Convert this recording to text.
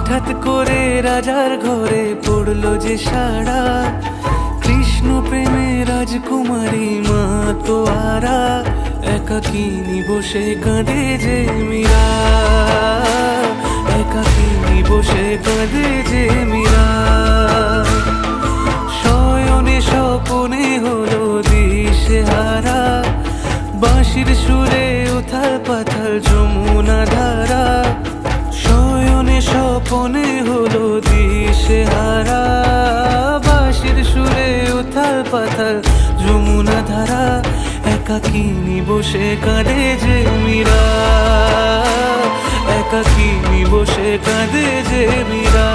হঠাৎ করে রাজার ঘরে পড়লো যে সাড়া, কৃষ্ণ প্রেমে রাজকুমারী মা তো আরা, একাকিনী বসে কাঁদে যে মীরা, একাকিনী বসে কাঁদে যে মীরা। শয়নে স্বপনে হলো দিশেহারা, বাঁশির সুরে উথাল পাথাল যমুনা ধারা। শয়নে স্বপনে হলো দিশেহারা, বাঁশির সুরে উথাল পাথাল যমুনা ধারা, একাকিনী বসে কাঁদে যে মীরা, একাকিনী বসে কাঁদে যে মীরা।